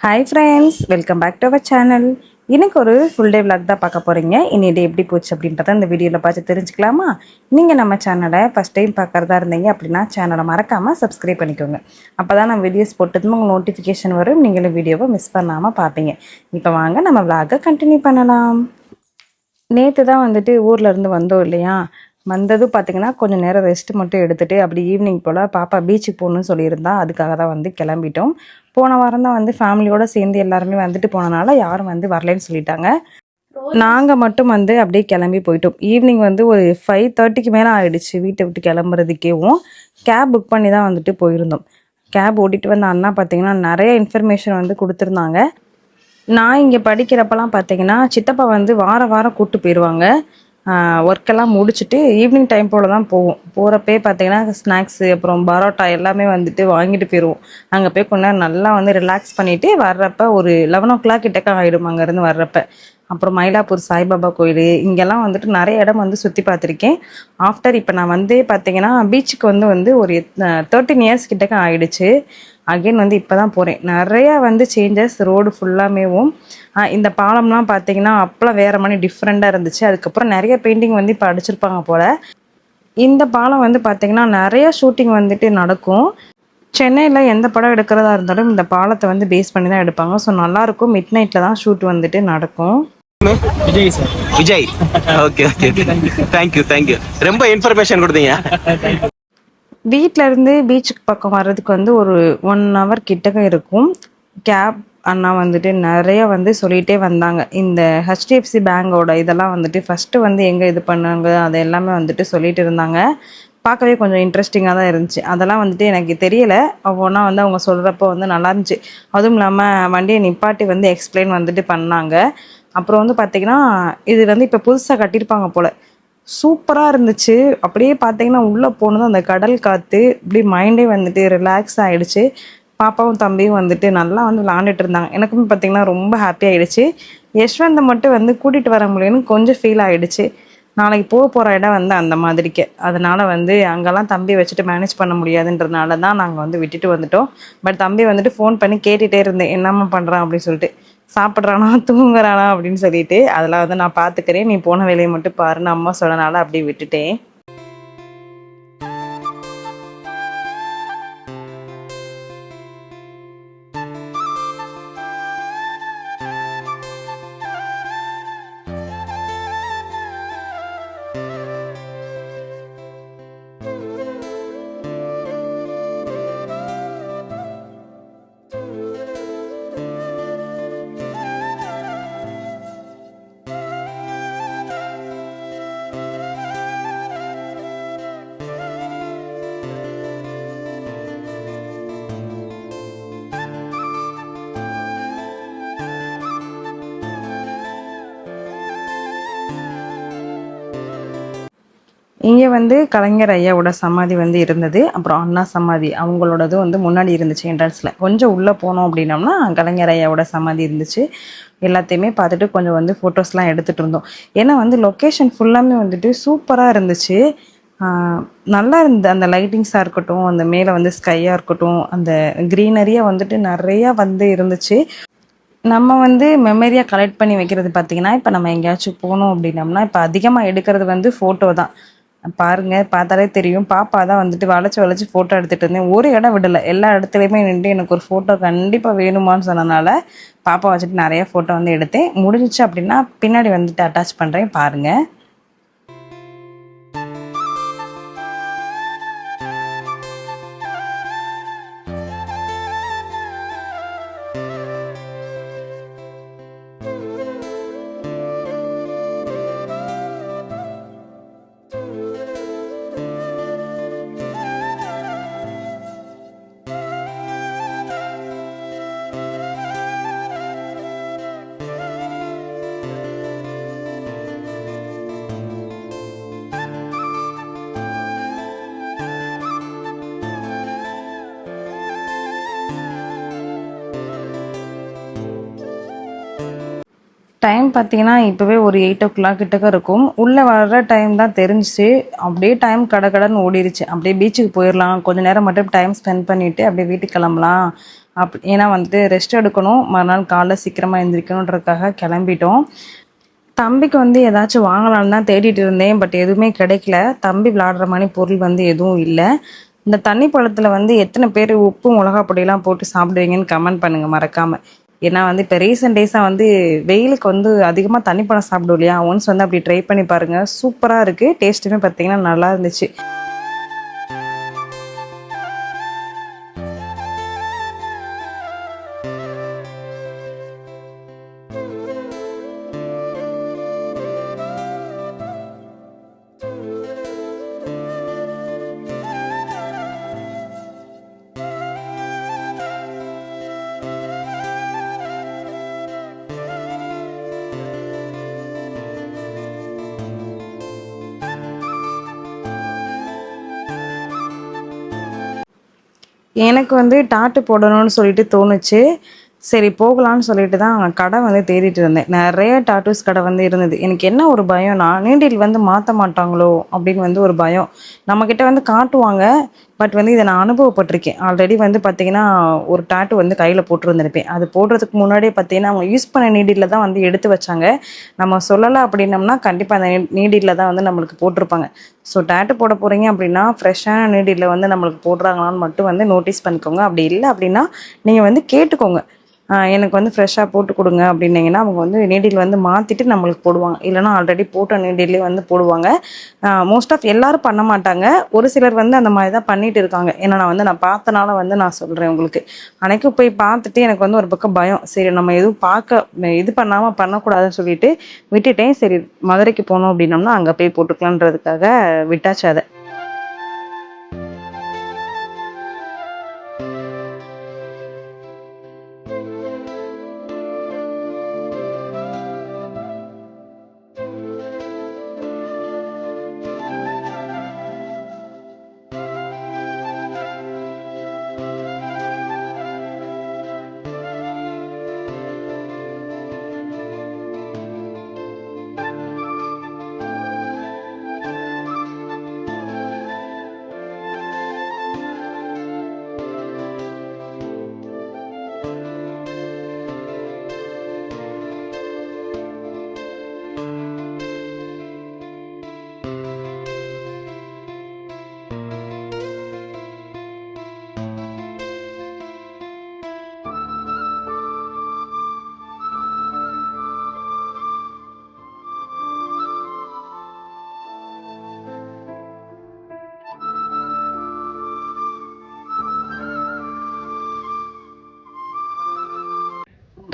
Hi friends, welcome back to our channel. இன்னைக்கு ஒரு full day vlog தான் பார்க்க போகிறீங்க. இனி டே எப்படி போச்சு அப்படின்றத இந்த வீடியோவில் பார்த்து தெரிஞ்சுக்கலாமா? நீங்கள் நம்ம சேனலை ஃபஸ்ட் டைம் பார்க்குறதா இருந்தீங்க அப்படின்னா சேனலை மறக்காமல் சப்ஸ்கிரைப் பண்ணிக்கோங்க. அப்போ தான் நம்ம வீடியோஸ் போட்டதும் உங்களுக்கு நோட்டிஃபிகேஷன் வரும், நீங்களும் வீடியோவை மிஸ் பண்ணாமல் பார்ப்பீங்க. இப்போ வாங்க நம்ம விளாகை கண்டினியூ பண்ணலாம். நேற்று தான் வந்துட்டு ஊரில் இருந்து வந்தோம் இல்லையா? வந்ததும் பார்த்தீங்கன்னா கொஞ்சம் நேரம் ரெஸ்ட் மட்டும் எடுத்துகிட்டு அப்படி ஈவினிங் போல் பாப்பா பீச்சுக்கு போகணுன்னு சொல்லியிருந்தா, அதுக்காக தான் வந்து கிளம்பிட்டோம். போன வாரம் தான் வந்து ஃபேமிலியோடு சேர்ந்து எல்லாருமே வந்துட்டு போனனால யாரும் வந்து வரலன்னு சொல்லிட்டாங்க. நாங்கள் மட்டும் வந்து அப்படியே கிளம்பி போயிட்டோம். ஈவினிங் வந்து ஒரு 5:30க்கு மேலே ஆகிடுச்சு வீட்டை விட்டு கிளம்புறதுக்கேவும். கேப் புக் பண்ணி தான் வந்துட்டு போயிருந்தோம். கேப் ஓட்டிகிட்டு வந்த அண்ணா பார்த்தீங்கன்னா நிறைய இன்ஃபர்மேஷன் வந்து கொடுத்துருந்தாங்க. நான் இங்கே படிக்கிறப்பெல்லாம் பார்த்தீங்கன்னா சித்தப்பா வந்து வாரம் கூப்பிட்டு போயிடுவாங்க. ஒர்க்கெல்லாம் முடிச்சுட்டு ஈவினிங் டைம் போல் தான் போவோம். போகிறப்பே பார்த்தீங்கன்னா ஸ்நாக்ஸு அப்புறம் பரோட்டா எல்லாமே வந்துட்டு வாங்கிட்டு போயிடுவோம். அங்கே போய் கொஞ்ச நேரம் நல்லா வந்து ரிலாக்ஸ் பண்ணிவிட்டு வர்றப்ப ஒரு 11 கிட்டக்க ஆகிடும் அங்கேருந்து வர்றப்ப. அப்புறம் மயிலாப்பூர் சாய்பாபா கோயில் இங்கெல்லாம் வந்துட்டு நிறைய இடம் வந்து சுற்றி பார்த்துருக்கேன். ஆஃப்டர் இப்போ நான் வந்து பார்த்தீங்கன்னா பீச்சுக்கு வந்து ஒரு 13 இயர்ஸ் கிட்டக்க ஆகிடுச்சு. அகெயின் வந்து இப்போ தான் போகிறேன். நிறையா வந்து சேஞ்சஸ் ரோடு ஃபுல்லாமேவும். இந்த பாலம்லாம் பார்த்தீங்கன்னா அப்போலாம் வேறு மாதிரி டிஃப்ரெண்ட்டாக இருந்துச்சு. அதுக்கப்புறம் நிறைய பெயிண்டிங் வந்து இப்போ அடிச்சிருப்பாங்க போல். இந்த பாலம் வந்து பார்த்திங்கன்னா நிறையா ஷூட்டிங் வந்துட்டு நடக்கும். சென்னையில் எந்த படம் எடுக்கிறதா இருந்தாலும் இந்த பாலத்தை வந்து பேஸ் பண்ணி தான் எடுப்பாங்க. ஸோ நல்லாயிருக்கும். மிட் நைட்டில் தான் ஷூட் வந்துட்டு நடக்கும். Vijay sir. Vijay. Okay okay, thank you. ரொம்ப இன்ஃபர்மேஷன் கொடுத்தீங்க. வீட்டிலேருந்து பீச்சுக்கு பக்கம் வர்றதுக்கு வந்து ஒரு 1 hour கிட்டக்க இருக்கும். கேப் அண்ணா வந்துட்டு நிறைய வந்து சொல்லிகிட்டே வந்தாங்க. இந்த ஹெச்டிஎஃப்சி பேங்கோட இதெல்லாம் வந்துட்டு ஃபஸ்ட்டு வந்து எங்கே இது பண்ணாங்க அது எல்லாமே வந்துட்டு சொல்லிட்டு இருந்தாங்க. பார்க்கவே கொஞ்சம் இன்ட்ரெஸ்டிங்காக தான் இருந்துச்சு. அதெல்லாம் வந்துட்டு எனக்கு தெரியலை. ஒவ்வொன்றா வந்து அவங்க சொல்கிறப்போ வந்து நல்லா இருந்துச்சு. அதுவும் இல்லாமல் வண்டியை நிப்பாட்டி வந்து எக்ஸ்பிளைன் வந்துட்டு பண்ணாங்க. அப்புறம் வந்து பார்த்திங்கன்னா இது வந்து இப்போ புதுசாக கட்டியிருப்பாங்க போல். சூப்பராக இருந்துச்சு. அப்படியே பார்த்தீங்கன்னா உள்ளே போனதும் அந்த கடல் காற்று இப்படி மைண்டே வந்துட்டு ரிலாக்ஸ் ஆகிடுச்சு. பாப்பாவும் தம்பியும் வந்துட்டு நல்லா வந்து விளாண்டுட்டு இருந்தாங்க. எனக்குமே பார்த்திங்கன்னா ரொம்ப ஹாப்பி ஆகிடுச்சு. யஷ்வந்தை மட்டும் வந்து கூட்டிகிட்டு வர முடியும்னு கொஞ்சம் ஃபீல் ஆகிடுச்சு. நாளைக்கு போகிற இடம் வந்து அந்த மாதிரிக்கு. அதனால் வந்து அங்கெல்லாம் தம்பி வச்சுட்டு மேனேஜ் பண்ண முடியாதுன்றதுனால தான் நாங்கள் வந்து விட்டுட்டு வந்துட்டோம். பட் தம்பி வந்துட்டு ஃபோன் பண்ணி கேட்டுகிட்டே இருந்தேன், என்னம்மா பண்ணுறான் அப்படின்னு சொல்லிட்டு. சாப்பிட்றானா தூங்குறானா அப்படின்னு சொல்லிட்டு. அதெல்லாம் வந்து நான் பார்த்துக்கிறேன், நீ போன வேலையை மட்டும் பாருன்னு அம்மா சொன்னனால அப்படியே விட்டுட்டேன். இங்கே வந்து கலைஞர் ஐயாவோட சமாதி வந்து இருந்தது. அப்புறம் அண்ணா சமாதி அவங்களோடது வந்து முன்னாடி இருந்துச்சு என்ட்ரன்ஸில். கொஞ்சம் உள்ளே போனோம் அப்படின்னோம்னா கலைஞர் ஐயாவோட சமாதி இருந்துச்சு. எல்லாத்தையுமே பார்த்துட்டு கொஞ்சம் வந்து ஃபோட்டோஸ்லாம் எடுத்துகிட்டு இருந்தோம். ஏன்னா வந்து லொக்கேஷன் ஃபுல்லாமே வந்துட்டு சூப்பராக இருந்துச்சு. நல்லா இருந்தது. அந்த லைட்டிங்ஸாக இருக்கட்டும், அந்த மேலே வந்து ஸ்கையாக இருக்கட்டும், அந்த க்ரீனரியாக வந்துட்டு நிறையா வந்து இருந்துச்சு. நம்ம வந்து மெமரியாக கலெக்ட் பண்ணி வைக்கிறது பார்த்திங்கன்னா, இப்போ நம்ம எங்கேயாச்சும் போனோம் அப்படின்னம்னா இப்போ அதிகமாக எடுக்கிறது வந்து ஃபோட்டோ தான். பாருங்கள், பார்த்தாலே தெரியும். பாப்பா தான் வந்துட்டு வளைச்சி ஃபோட்டோ எடுத்துகிட்டு இருந்தேன். ஒரு இடம் விடலை, எல்லா இடத்துலையுமே நின்று எனக்கு ஒரு ஃபோட்டோ கண்டிப்பாக வேணுமான்னு சொன்னனால பாப்பா வச்சுட்டு நிறைய ஃபோட்டோ வந்து எடுத்தேன். முடிஞ்சிச்சு அப்படின்னா பின்னாடி வந்துட்டு அட்டாச் பண்ணுறேன், பாருங்கள். டைம் பார்த்தீங்கன்னா இப்போவே ஒரு 8 கிட்டக்க இருக்கும். உள்ளே வர்ற டைம் தான் தெரிஞ்சிச்சு. அப்படியே டைம் கடன்னு ஓடிடுச்சு. அப்படியே பீச்சுக்கு போயிடலாம், கொஞ்சம் நேரம் மட்டும் டைம் ஸ்பெண்ட் பண்ணிவிட்டு அப்படியே வீட்டுக்கு கிளம்பலாம் ஏன்னா வந்துட்டு ரெஸ்ட் எடுக்கணும், மறுநாள் காலைல சீக்கிரமாக எழுந்திரிக்கணுன்றதுக்காக கிளம்பிட்டோம். தம்பிக்கு வந்து ஏதாச்சும் வாங்கலான்னு தான் தேடிட்டு இருந்தேன். பட் எதுவுமே கிடைக்கல. தம்பி விளாடுற மாதிரி பொருள் வந்து எதுவும் இல்லை. இந்த தண்ணி பழத்தில் வந்து எத்தனை பேர் உப்பு மிளகா பொடியெல்லாம் போட்டு சாப்பிடுவீங்கன்னு கமெண்ட் பண்ணுங்கள் மறக்காமல். ஏன்னா வந்து இப்போ ரீசெண்ட் டேஸாக வந்து வெயிலுக்கு வந்து அதிகமாக தண்ணி பழம் சாப்பிடும் இல்லையா, ஒன்ஸ் வந்து அப்படி ட்ரை பண்ணி பாருங்கள். சூப்பராக இருக்குது. டேஸ்ட்டுமே பார்த்தீங்கன்னா நல்லா இருந்துச்சு. எனக்கு வந்து டாட்டு போடணும்னு சொல்லிட்டு தோணுச்சு. சரி போகலான்னு சொல்லிட்டு தான் கடை வந்து தேடிட்டு இருந்தேன். நிறைய டாட்டூஸ் கடை வந்து இருந்தது. எனக்கு என்ன ஒரு பயம்னா, நீடில் வந்து மாற்ற மாட்டாங்களோ அப்படின்னு வந்து ஒரு பயம். நம்மக்கிட்ட வந்து காட்டுவாங்க. பட் வந்து இதை நான் அனுபவப்பட்டிருக்கேன். ஆல்ரெடி வந்து பார்த்தீங்கன்னா ஒரு டாட்டூ வந்து கையில் போட்டுருந்துருப்பேன். அது போடுறதுக்கு முன்னாடியே பார்த்தீங்கன்னா அவங்க யூஸ் பண்ண நீடில் தான் வந்து எடுத்து வச்சாங்க. நம்ம சொல்லலை அப்படின்னம்னா கண்டிப்பாக அந்த நீடில் தான் வந்து நம்மளுக்கு போட்டிருப்பாங்க. ஸோ டாட்டூ போட போகிறீங்க அப்படின்னா ஃப்ரெஷ்ஷான நீடில் வந்து நம்மளுக்கு போடுறாங்களான்னு மட்டும் வந்து நோட்டீஸ் பண்ணிக்கோங்க. அப்படி இல்லை அப்படின்னா நீங்கள் வந்து கேட்டுக்கோங்க. எனக்கு வந்து ஃப்ரெஷ்ஷாக போட்டு கொடுங்க அப்படின்னீங்கன்னா அவங்க வந்து நீடில் வந்து மாற்றிட்டு நம்மளுக்கு போடுவாங்க. இல்லைனா ஆல்ரெடி போட்ட நீடிலே வந்து போடுவாங்க. மோஸ்ட் ஆஃப் எல்லோரும் பண்ண மாட்டாங்க. ஒரு சிலர் வந்து அந்த மாதிரி தான் பண்ணிட்டு இருக்காங்க. ஏன்னா நான் பார்த்தனால வந்து நான் சொல்கிறேன் உங்களுக்கு. அன்னைக்கு போய் பார்த்துட்டு எனக்கு வந்து ஒரு பக்கம் பயம். சரி நம்ம எதுவும் இது பண்ணாமல் பண்ணக்கூடாதுன்னு சொல்லிட்டு விட்டுட்டேன். சரி மதுரைக்கு போனோம் அப்படின்னோம்னா அங்கே போய் போட்டுக்கலான்றதுக்காக விட்டாச்சு அதை.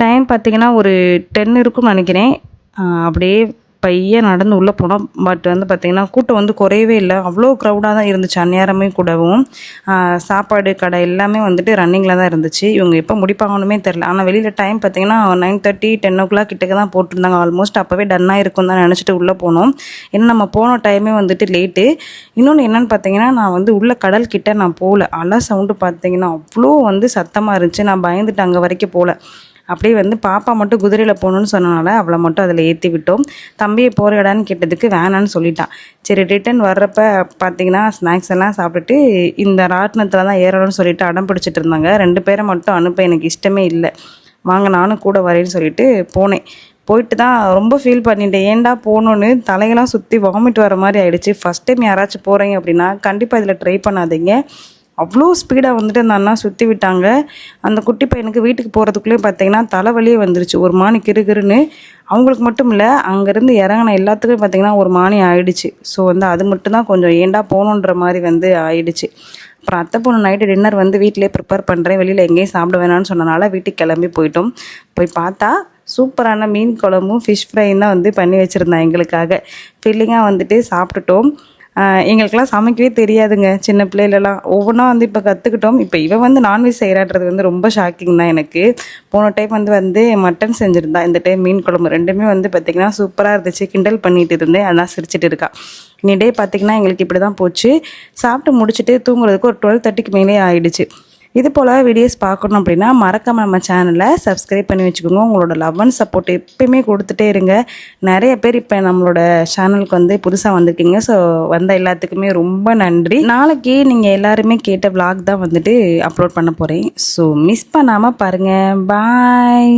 டைம் பார்த்தீங்கன்னா ஒரு 10 இருக்கும்னு நினைக்கிறேன். அப்படியே பையன் நடந்து உள்ளே போனோம். பட் வந்து பார்த்திங்கன்னா கூட்டம் வந்து குறையவே இல்லை. அவ்வளோ க்ரௌடாக தான் இருந்துச்சு அந்நேரமே கூடவும். சாப்பாடு கடை எல்லாமே வந்துட்டு ரன்னிங்கில் தான் இருந்துச்சு. இவங்க எப்போ முடிப்பாங்கன்னுமே தெரில. ஆனால் வெளியில் டைம் பார்த்திங்கன்னா 9:30 10 கிட்டக்க தான் போட்டிருந்தாங்க. ஆல்மோஸ்ட் அப்போவே டன்னாக இருக்கும் தான் நினச்சிட்டு உள்ளே போனோம். ஏன்னா நம்ம போன டைமே வந்துட்டு லேட்டு. இன்னொன்று என்னென்னு பார்த்தீங்கன்னா, நான் வந்து உள்ள கடல் கிட்ட நான் போகல. அலை சவுண்டு பார்த்தீங்கன்னா அவ்வளோ வந்து சத்தமாக இருந்துச்சு. நான் பயந்துட்டு அங்கே வரைக்கும் போகல. அப்படியே வந்து பாப்பா மட்டும் குதிரையில் போகணுன்னு சொன்னனால அவளை மட்டும் அதில் ஏற்றி விட்டோம். தம்பியை போகிற இடான்னு கேட்டதுக்கு வேணான்னு சொல்லிட்டான். சரி ரிட்டன் வர்றப்ப பார்த்தீங்கன்னா ஸ்நாக்ஸ் எல்லாம் சாப்பிட்டுட்டு இந்த ராட்டினத்தில் தான் ஏறணும்னு சொல்லிட்டு அடம் பிடிச்சிட்டு இருந்தாங்க. 2 பேரை மட்டும் அனுப்ப எனக்கு இஷ்டமே இல்லை. வாங்க நானும் கூட வரேன்னு சொல்லிட்டு போனேன். போயிட்டு தான் ரொம்ப ஃபீல் பண்ணிட்டேன். ஏன்டா போகணுன்னு தலையெல்லாம் சுற்றி வாமிட் வர மாதிரி ஆகிடுச்சு. ஃபஸ்ட் டைம் யாராச்சும் போகிறீங்க அப்படின்னா கண்டிப்பாக இதில் ட்ரை பண்ணாதீங்க. அவ்வளோ ஸ்பீடாக வந்துட்டு அந்த அண்ணா சுற்றி விட்டாங்க. அந்த குட்டி பையனுக்கு வீட்டுக்கு போகிறதுக்குள்ளேயும் பார்த்தீங்கன்னா தலைவலியே வந்துருச்சு. ஒரு மானி கிருகிருன்னு. அவங்களுக்கு மட்டும் இல்லை, அங்கேருந்து இறங்கின எல்லாத்துக்கும் பார்த்தீங்கன்னா ஒரு மானி ஆயிடுச்சு. ஸோ வந்து அது மட்டும்தான் கொஞ்சம் ஏண்டா போகணுன்ற மாதிரி வந்து ஆயிடுச்சு. அப்புறம் அத்தை பொண்ணு நைட்டு டின்னர் வந்து வீட்டிலே ப்ரிப்பேர் பண்ணுறேன், வெளியில் எங்கேயும் சாப்பிட வேணான்னு சொன்னனால வீட்டுக்கு கிளம்பி போயிட்டோம். போய் பார்த்தா சூப்பரான மீன் குழம்பும் ஃபிஷ் ஃப்ரையும் தான் வந்து பண்ணி வச்சுருந்தேன் எங்களுக்காக. ஃபில்லிங்காக வந்துட்டு சாப்பிட்டுட்டோம். எங்களுக்கெல்லாம் சமைக்கவே தெரியாதுங்க சின்ன பிள்ளையிலலாம். ஒவ்வொன்றா வந்து இப்போ கற்றுக்கிட்டோம். இப்போ இவன் வந்து நான்வெஜ் செய்கிறான்றது வந்து ரொம்ப ஷாக்கிங் தான் எனக்கு. போன டைம் வந்து மட்டன் செஞ்சுருந்தா, இந்த டைம் மீன் குழம்பு. ரெண்டுமே வந்து பார்த்திங்கன்னா சூப்பராக இருந்துச்சு. கிண்டல் பண்ணிகிட்டு இருந்தேன், அதான் சிரிச்சிட்டு இருக்கா. இன்னி டே பார்த்திங்கன்னா எங்களுக்கு இப்படி தான் போச்சு. சாப்பிட்டு முடிச்சுட்டு தூங்குறதுக்கு ஒரு 12:30 மேலே ஆகிடுச்சு. இது போல் வீடியோஸ் பார்க்கணும் அப்படின்னா மறக்காம நம்ம சேனலை சப்ஸ்கிரைப் பண்ணி வச்சுக்கோங்க. உங்களோட லவ் அண்ட் சப்போர்ட் எப்பயுமே கொடுத்துட்டே இருங்க. நிறைய பேர் இப்போ நம்மளோட சேனலுக்கு வந்து புதுசாக வந்திருக்கீங்க. ஸோ வந்த எல்லாத்துக்குமே ரொம்ப நன்றி. நாளைக்கு நீங்கள் எல்லாருமே கேட்ட vlog தான் வந்துட்டு அப்லோட் பண்ண போகிறேன். ஸோ மிஸ் பண்ணாமல் பாருங்கள். பாய்.